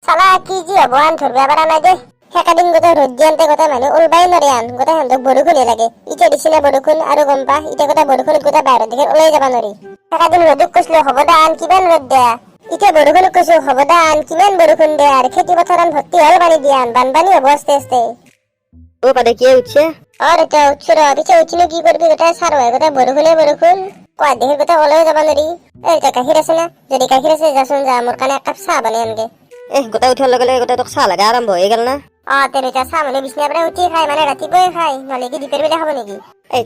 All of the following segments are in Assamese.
সালা কি জি হব আন ধরবে আবার আনাই দে সেকাদিন গোটে র'দ দিয়ান্তে গোটে মানুহ ওলবাই নৰে আন গোটে সিহঁতক বৰষুণে লাগে ইটা দিছি না বৰষুণ আৰু গম পা ইটা গোটে বৰষুণত গোটে বাহিৰত দেখি ওলাই যাবা নৰি সেকাদিন ৰ'দক কৈছিলো হ'ব দা আন কিমান ৰ'দ দিয়া ইটা বৰষুণক কৈছো হ'ব দা আন কিমান বৰষুণ দিয়া আৰু খেতি পথাৰান ভৰ্তি হল পানী দিয়া আন বানপানী হব আস্তে আস্তে ও পাদে কি উঠছে আর এটা উঠছে রে পিছে উঠিনো কি করবি গোটা সার হয় গোটা বরষুণে বরষুণ কয় দেখি গোটা ওলাই যাবা নরি এইটা গাখীৰ আছে না যদি গাখীৰ আছে যাচোন যা মোৰ কাৰণে এক কাপ চাহ বানাই আনগে গোটা উঠাৰ লগে লগে গোটা তোক চাহ লাগা আৰম্ভ হৈ গেল না তেনেটা চাহ মানে বিছনাৰ পৰা উঠি খাই মানে ৰাতিপুৱাই খাই নহলে কি দুপৰীয়া বেলা খাব নেকি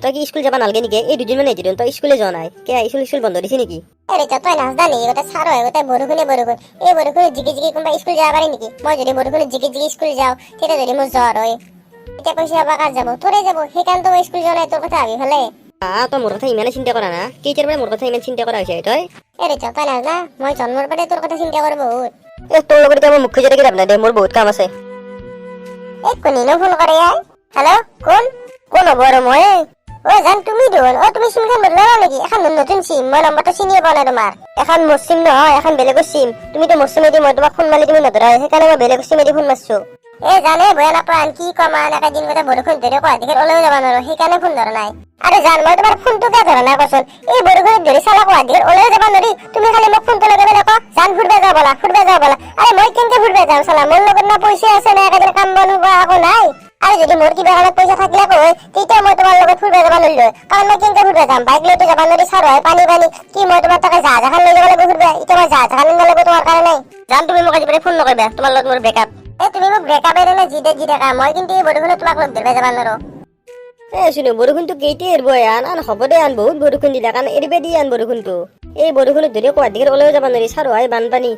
তই কি স্কুল যাবা নালগে নেকি এই দুদিন মানে এদিন তই স্কুলে যোৱা নাই কে স্কুল বন্ধ দিছে নেকি এটা তই নাজদা নেকি গোটা সার হয় গোটা বৰষুণে বৰষুণ এই বৰষুণে জিকি জিকি কোনোবা স্কুল যাব পাৰে নেকি মই যদি বৰষুণে জিকি জিকি স্কুল যাওঁ তেতিয়া যদি মোৰ জ্বৰ হয় এতিয়া কৈছে আবাৰ কাজ যাব তোৰে যাব সেইকাৰণে তো স্কুল যোৱা নাই তোৰ কথা ভাবি ফেলে তই মোৰ কথা ইমানে চিন্তা কৰা না কেইটাৰ পৰা মোৰ কথা ইমান চিন্তা কৰা হৈছে তই তই নাজনা মই জন্মৰ পৰাই তোৰ কথা চিন্তা কৰো বহুত তোৰ লগত এতিয়া মই মুখ খুজি থাকি লাভ নাই দে মোৰ বহুত কাম আছে কোনেনো ফোন কৰে হেল্ল' কোন হ'ব আৰু মই জান তুমি দেখোন তুমি চিমখন বদলালা নেকি এখন নতুন চিম মই নম্বৰটো চিনিয়ে পোৱা নাই তোমাৰ এখন মোৰ চিম নহয় এখন বেলেগৰ চিম তুমিতো মোৰ চিমেদি মই তোমাক ফোন মাৰি তুমি নধৰা সেইকাৰণে মই বেলেগৰ চিমেদি ফোন মাৰছো জানে বয়া নাপায় আনকি কমা এনেকা দিন গোটে বৰষুণ ধৰি কোৱা দেখি ওলাই যাব নোৱাৰো সেইকাৰণে ফোন ধৰা নাই আৰু জান মই তোমাৰ ফোনটো কিয় ধৰা নাই কচোন এই বৰষুণত ধৰি চালা কোৱা দেখি ওলাই যাব নোৱাৰি তুমি খালি মোক ফোনটো লগাই নকওঁ জান ফুৰবা যাওঁ বলা আৰে মই কেনেকে ফুৰবা যাওঁ চালা মোৰ লগত না পইচা আছে না একেদিন কাম বন হোৱা একো নাই আৰু যদি মোৰ কিবা কাৰণত পইচা থাকিলে কয় তেতিয়া মই তোমাৰ লগত ফুৰবা যাব নোৱাৰিলো কাৰণ মই কেনেকে ফুৰবা যাম বাইক লৈতো যাব নোৱাৰি চাৰ হয় পানী কি মই তোমাৰ তাকে জাহাজ এখন লৈ যাব লাগিব ফুৰবা এতিয়া মই জাহাজ এখন লৈ যাব তোমাৰ কাৰণে জান তুমি মোক আজি ফোন নকৰিবা তোমাৰ লগত মোৰ ব্ৰেকআপ তুমি মোক ব্ৰেকআপ এৰে না জি থাকা মই কিন্তু এই বৰষুণত তোমাক লগ ধৰিব যাব নোৱাৰো শুনো বৰষুণটো কেইটা এৰিব আন হ'ব দে আন বহুত বৰষুণ দিলে কাৰণ এৰিব দি আন বৰষুণটো এই বৰষুণত ধৰি কোৱা দিঘৰ ওলাই যাব নোৱাৰি চাৰ হয় বানপানী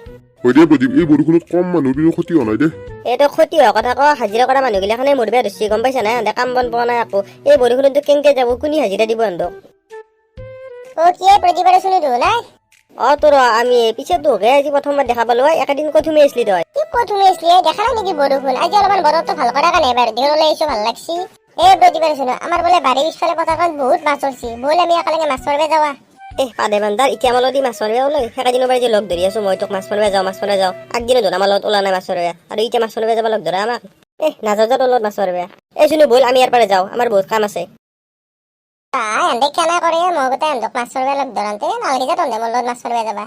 প্ৰদীপ এই বৰষুণত কম মানুহ কিন্তু ক্ষতি হোৱা নাই দে এইটো ক্ষতি হোৱা কথা কওঁ হাজিৰা কৰা মানুহগিলাখনে মৰিব ধৰিছে গম পাইছা নাই সিহঁতে কাম বন পোৱা নাই আকৌ এই বৰষুণতো কেনেকে যাব কোনে হাজিৰা দিব সিহঁতক কি প্ৰতিবাৰে শুনি দিও নাই তোৰ আমি পিছে তোকে আজি প্ৰথমবাৰ দেখা পালো একেদিন ক'ত সোমাই আছিলি তই কি ক'ত সোমাইছিলি দেখা নাই নেকি বৰষুণ আজি অলপমান বতৰটো ভাল কৰা কাৰণে এবাৰ দেহৰ ওলাই আহিছো ভাল লাগছি প্ৰতিবাৰে শুনো আমাৰ বোলে বাৰীৰ পিছফালে পথাৰখন বহুত মাছ উঠছি ব'ল আমি একেলগে মাছ মাৰিব যাৱা পাদে বান্দাৰ এতিয়া আমাৰ লগত মাছ মাৰিব ওলাই সেইদিনৰ পৰা যে লগ ধৰি আছো মই তোক মাছ মাৰিব যাওঁ আগদিনো ধৰা আমাৰ লগত ওলা নাই মাছ মাৰিব আৰু এতিয়া মাছ মাৰিব যাব লগ ধৰা আমাক নাযাওঁ তোৰ লগত মাছ মাৰিব শুনো ব'ল আমি ইয়াৰ পৰা যাওঁ আমাৰ বহুত কাম আছে এহেঁতে কেনে কৰে মই গোটেই এহেঁতক মাছ মাৰিব লগ ধৰান্তে নালাগে যে তহঁতে মোৰ লগত মাছ মাৰিব যাবা